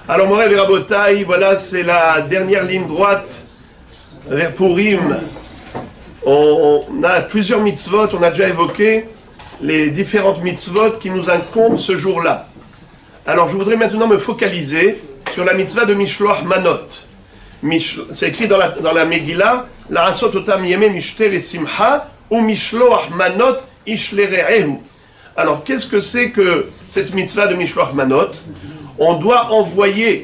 Alors, Morel et Rabotaï, voilà, c'est la dernière ligne droite vers Purim. On a plusieurs mitzvot, on a déjà évoqué les différentes mitzvot qui nous incombent ce jour-là. Alors, je voudrais maintenant me focaliser sur la mitzvah de Mishloach Manot. C'est écrit dans la Megillah, la Asot Otam Yeme Mishte Vesimcha ou Mishloach Manot Ishlere'ehu. Alors, qu'est-ce que c'est que cette mitzvah de Mishloach Manot? On doit envoyer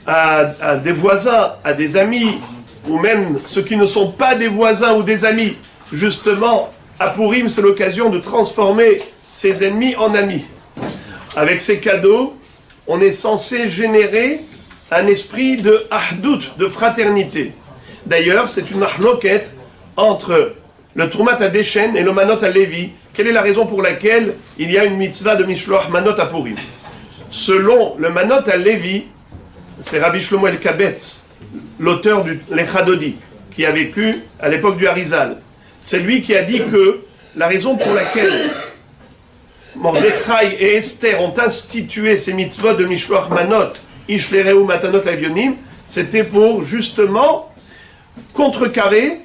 à des voisins, à des amis, ou même ceux qui ne sont pas des voisins ou des amis. Justement, à Purim, c'est l'occasion de transformer ses ennemis en amis. Avec ces cadeaux, on est censé générer un esprit de ahdout, de fraternité. D'ailleurs, c'est une mahloket entre le Trumat Hadeshen et le Manot à Lévi. Quelle est la raison pour laquelle il y a une mitzvah de Mishloach Manot à Purim? Selon le Manot à Lévi, c'est Rabbi Shlomo El-Kabetz, l'auteur du Lechadodi, qui a vécu à l'époque du Harizal. C'est lui qui a dit que la raison pour laquelle Mordechai et Esther ont institué ces mitzvot de Mishloach Manot, Ishlereu Matanot Avionim, c'était pour justement contrecarrer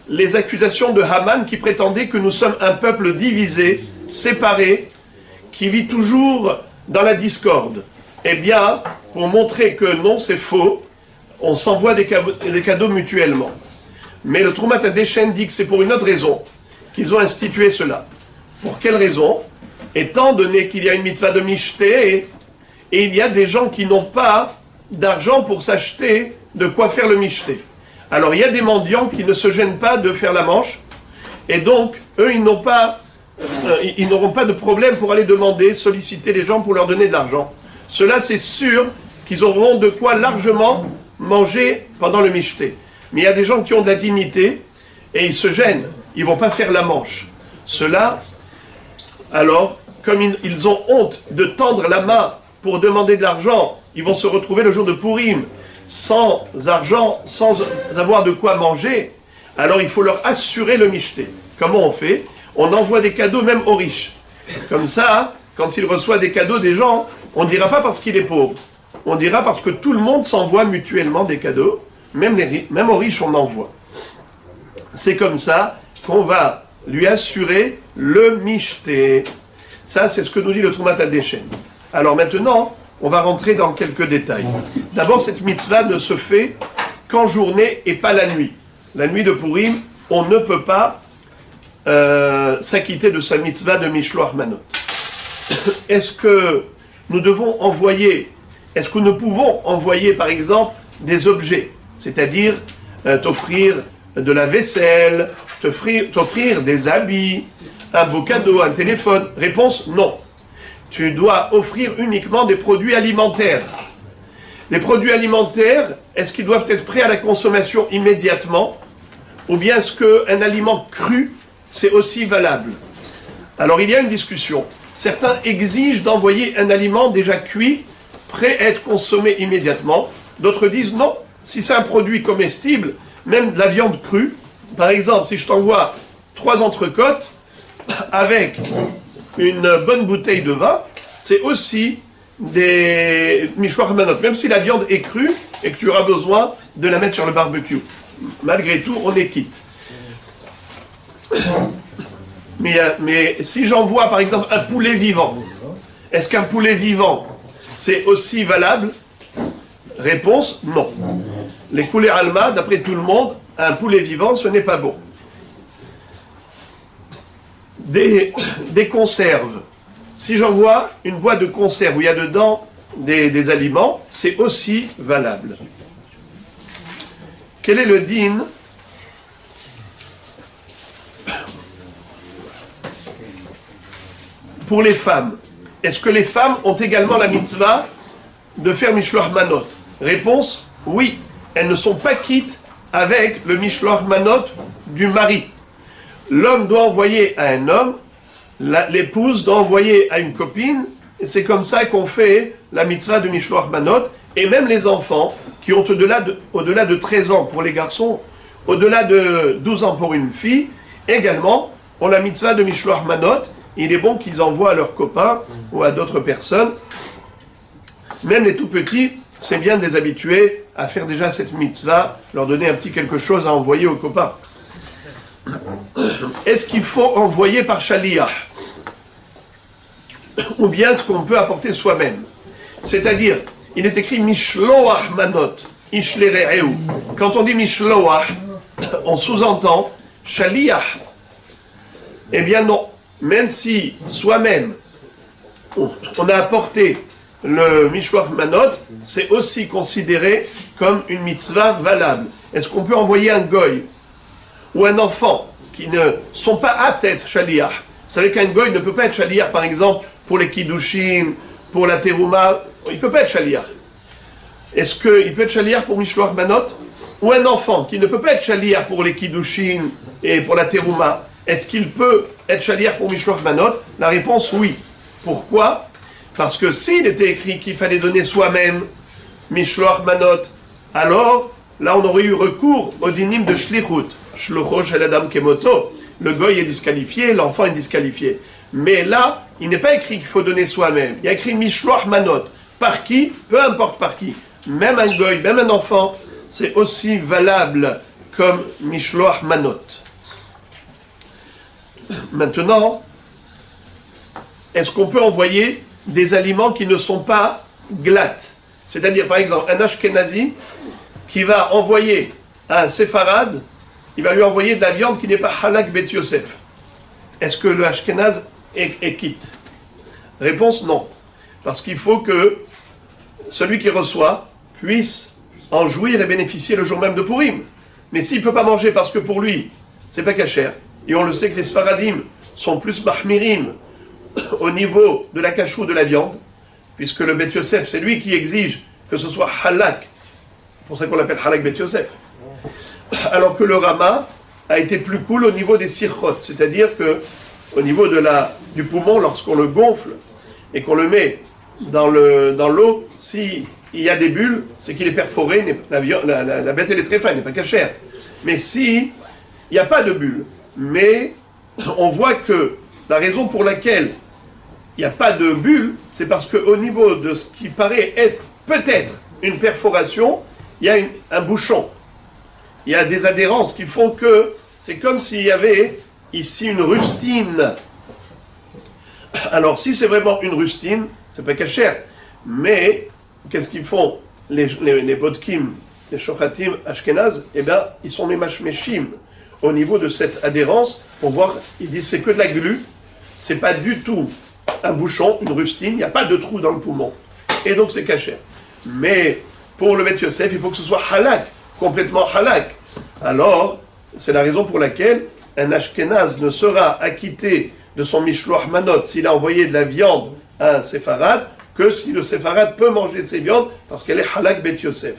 les accusations de Haman qui prétendaient que nous sommes un peuple divisé, séparé, qui vit toujours dans la discorde. Eh bien, pour montrer que non, c'est faux, on s'envoie des cadeaux mutuellement. Mais le Trumat Hadeshen dit que c'est pour une autre raison qu'ils ont institué cela. Pour quelle raison? Étant donné qu'il y a une mitzvah de mishté, et il y a des gens qui n'ont pas d'argent pour s'acheter de quoi faire le mishté. Alors il y a des mendiants qui ne se gênent pas de faire la manche, et donc eux ils n'auront pas de problème pour aller demander, solliciter les gens pour leur donner de l'argent. Cela c'est sûr qu'ils auront de quoi largement manger pendant le mishté. Mais il y a des gens qui ont de la dignité et ils se gênent, ils ne vont pas faire la manche. Ceux-là, alors, comme ils ont honte de tendre la main pour demander de l'argent, ils vont se retrouver le jour de Purim sans argent, sans avoir de quoi manger. Alors il faut leur assurer le mishté. Comment on fait? On envoie des cadeaux même aux riches. Comme ça, quand il reçoit des cadeaux des gens, on ne dira pas parce qu'il est pauvre. On dira parce que tout le monde s'envoie mutuellement des cadeaux, même aux riches on envoie. C'est comme ça qu'on va lui assurer le mishté. Ça, c'est ce que nous dit le Trumat Hadeshen. Alors maintenant, on va rentrer dans quelques détails. D'abord, cette mitzvah ne se fait qu'en journée et pas la nuit. La nuit de Purim, on ne peut pas s'acquitter de sa mitzvah de Mishloach Manot. Est-ce que nous devons envoyer, est-ce que nous pouvons envoyer par exemple des objets, c'est-à-dire t'offrir de la vaisselle, t'offrir des habits, un beau cadeau, un téléphone? Réponse, non. Tu dois offrir uniquement des produits alimentaires. Les produits alimentaires, est-ce qu'ils doivent être prêts à la consommation immédiatement? Ou bien est-ce qu'un aliment cru, c'est aussi valable? Alors il y a une discussion. Certains exigent d'envoyer un aliment déjà cuit, prêt à être consommé immédiatement. D'autres disent non. Si c'est un produit comestible, même de la viande crue, par exemple, si je t'envoie 3 entrecôtes avec une bonne bouteille de vin, c'est aussi des Mishloach Manot, même si la viande est crue et que tu auras besoin de la mettre sur le barbecue. Malgré tout, on est quitte. Mais si j'envoie par exemple un poulet vivant, est-ce qu'un poulet vivant, c'est aussi valable? Réponse, non. Les coulées alma, d'après tout le monde, un poulet vivant, ce n'est pas bon. Des conserves. Si j'envoie une boîte de conserve où il y a dedans des aliments, c'est aussi valable. Quel est le din pour les femmes? Est-ce que les femmes ont également la mitzvah de faire Mishloach Manot? Réponse, oui. Elles ne sont pas quittes avec le Mishloach Manot du mari. L'homme doit envoyer à un homme, l'épouse doit envoyer à une copine, et c'est comme ça qu'on fait la mitzvah de Mishloach Manot, et même les enfants qui ont au-delà de 13 ans pour les garçons, au-delà de 12 ans pour une fille, également ont la mitzvah de Mishloach Manot. Il est bon qu'ils envoient à leurs copains ou à d'autres personnes même les tout petits, c'est bien de les habituer à faire déjà cette mitzvah, leur donner un petit quelque chose à envoyer aux copains. Est-ce qu'il faut envoyer par shaliach? Ou bien ce qu'on peut apporter soi-même? C'est-à-dire, il est écrit Mishloach Manot, Ishlere'eu. Quand on dit Mishloach, on sous-entend Shaliach. Eh bien non, même si soi-même on a apporté le Mishloach Manot, c'est aussi considéré comme une mitzvah valable. Est-ce qu'on peut envoyer un goy ou un enfant qui ne sont pas aptes à être Shaliach? Vous savez qu'un goy ne peut pas être Shaliach, par exemple, pour les Kiddushin, pour la Teruma, il ne peut pas être Shaliach. Est-ce qu'il peut être Shaliach pour Mishloach Manot? Ou un enfant qui ne peut pas être Shaliach pour les Kiddushin et pour la Teruma, est-ce qu'il peut être Shaliach pour Mishloach Manot? La réponse, oui. Pourquoi? Parce que s'il était écrit qu'il fallait donner soi-même Mishloach Manot, alors là on aurait eu recours au dinim de Shlichut. Shlucho shel adam kemoto. Le goy est disqualifié, l'enfant est disqualifié. Mais là, il n'est pas écrit qu'il faut donner soi-même. Il y a écrit Mishloach Manot. Par qui? Peu importe par qui. Même un goy, même un enfant, c'est aussi valable comme Mishloach Manot. Maintenant, est-ce qu'on peut envoyer des aliments qui ne sont pas glattes? C'est-à-dire, par exemple, un Ashkenazi qui va envoyer à un séfarade, il va lui envoyer de la viande qui n'est pas halak bet Yosef. Est-ce que le Ashkenaz est quitte? Réponse non. Parce qu'il faut que celui qui reçoit puisse en jouir et bénéficier le jour même de Purim. Mais s'il ne peut pas manger parce que pour lui, c'est pas kasher, et on le sait que les Sfaradim sont plus mahmirim au niveau de la cachou de la viande, puisque le Bet Yosef, c'est lui qui exige que ce soit halak, c'est pour ça qu'on l'appelle halak Bet Yosef. Alors que le Rama a été plus cool au niveau des sirchot, c'est-à-dire que au niveau du poumon, lorsqu'on le gonfle et qu'on le met dans l'eau, s'il y a des bulles, c'est qu'il est perforé, la bête elle est très fine, elle n'est pas cachère. Mais si il n'y a pas de bulles, mais on voit que la raison pour laquelle il n'y a pas de bulles, c'est parce qu'au niveau de ce qui paraît être peut-être une perforation, il y a un bouchon. Il y a des adhérences qui font que c'est comme s'il y avait ici une rustine. Alors si c'est vraiment une rustine, c'est pas cachère. Mais qu'est-ce qu'ils font les bodkim, les shochatim ashkenaz? Eh bien, ils sont les mashmeshim au niveau de cette adhérence pour voir. Ils disent c'est que de la glu, c'est pas du tout un bouchon, une rustine, il n'y a pas de trou dans le poumon. Et donc c'est cachère. Mais pour le Bet Yosef, il faut que ce soit halak, complètement halak. Alors, c'est la raison pour laquelle un Ashkenaz ne sera acquitté de son Mishloach Manot s'il a envoyé de la viande à un séfarade que si le séfarade peut manger de ces viandes parce qu'elle est halak Bet Yosef.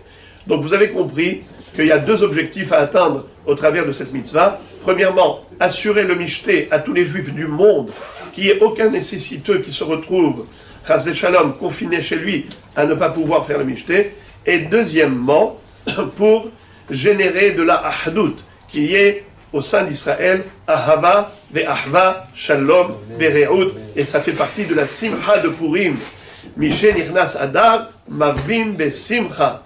Donc vous avez compris qu'il y a deux objectifs à atteindre au travers de cette mitzvah. Premièrement, assurer le mishté à tous les juifs du monde qu'il n'y ait aucun nécessiteux qui se retrouve, chas shalom, confiné chez lui à ne pas pouvoir faire le mishté. Et deuxièmement, pour générer de la ahdout, qu'il y ait au sein d'Israël ahava, ve'ahva, shalom, ve're'ut, et ça fait partie de la simcha de Purim. Mishen Irnas Adar, Mavbim Besimcha.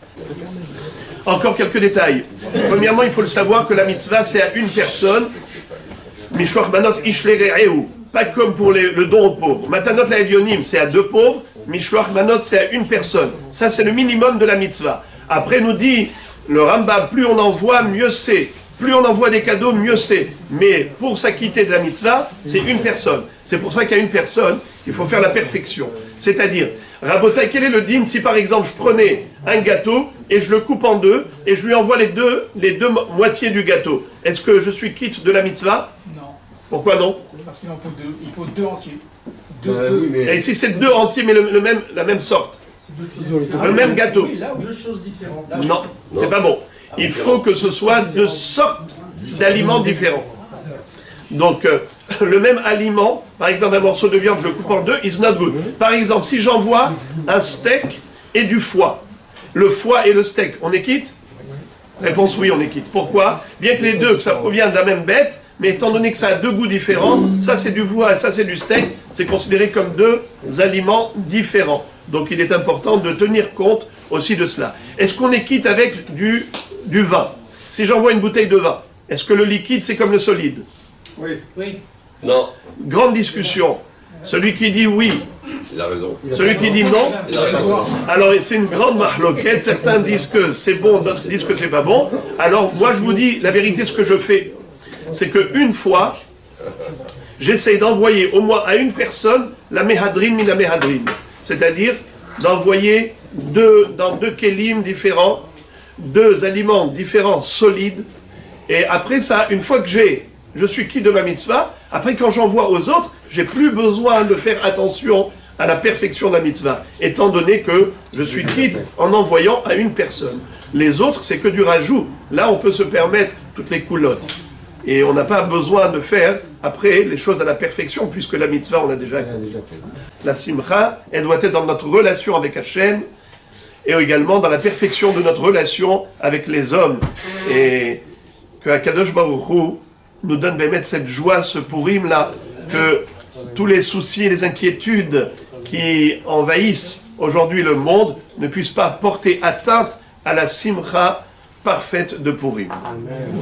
Encore quelques détails. Premièrement, il faut le savoir que la mitzvah, c'est à une personne. Mishloach Manot Ishlere'eu. Pas comme pour le don aux pauvres. Matanot la Evionim, c'est à deux pauvres. Mishloach Manot, c'est à une personne. Ça, c'est le minimum de la mitzvah. Après, nous dit le Rambam, plus on envoie, mieux c'est. Plus on envoie des cadeaux, mieux c'est. Mais pour s'acquitter de la mitzvah, c'est une personne. C'est pour ça qu'à une personne, il faut faire la perfection. C'est-à-dire, Rabotai, quel est le din si par exemple je prenais un gâteau et je le coupe en deux et je lui envoie les deux moitiés du gâteau? Est-ce que je suis quitte de la mitzvah? Non. Pourquoi non? Parce qu'il en faut deux. Il faut deux entiers. Oui, mais... Et si c'est deux entiers mais la même sorte? Le même gâteau? Oui, là, deux choses différentes. Non, c'est pas bon. Il faut que ce soit deux sortes d'aliments différents. Donc, le même aliment, par exemple un morceau de viande, je le coupe en deux, is not good. Par exemple, si j'envoie un steak et du foie, le foie et le steak, on est quitte? Réponse oui, on est quitte. Pourquoi? Bien que les deux, que ça provient de la même bête, mais étant donné que ça a deux goûts différents, ça c'est du voix et ça c'est du steak, c'est considéré comme deux aliments différents. Donc il est important de tenir compte aussi de cela. Est-ce qu'on est quitte avec du vin? Si j'envoie une bouteille de vin, est-ce que le liquide c'est comme le solide? Oui. Non, Grande discussion. Celui qui dit oui, il a raison. celui qui dit non, Il a raison. alors c'est une grande mahloquette. Certains disent que c'est bon, d'autres disent que c'est pas bon. Alors moi je vous dis la vérité, ce que je fais, c'est qu'une fois, j'essaye d'envoyer au moins à une personne la mehadrin mina mehadrin, c'est-à-dire d'envoyer dans deux kélim différents, deux aliments différents, solides. Et après ça, une fois que je suis quitte de ma mitzvah, après quand j'envoie aux autres, j'ai plus besoin de faire attention à la perfection de la mitzvah, étant donné que je suis quitte en envoyant à une personne. Les autres, c'est que du rajout. Là, on peut se permettre toutes les coulottes. Et on n'a pas besoin de faire, après, les choses à la perfection, puisque la mitzvah, on l'a déjà fait. La simcha, elle doit être dans notre relation avec Hachem, et également dans la perfection de notre relation avec les hommes. Et que Akadosh Baruch Hu nous donne de mettre cette joie, ce Purim là, que tous les soucis et les inquiétudes qui envahissent aujourd'hui le monde ne puissent pas porter atteinte à la simcha parfaite de Purim. Amen.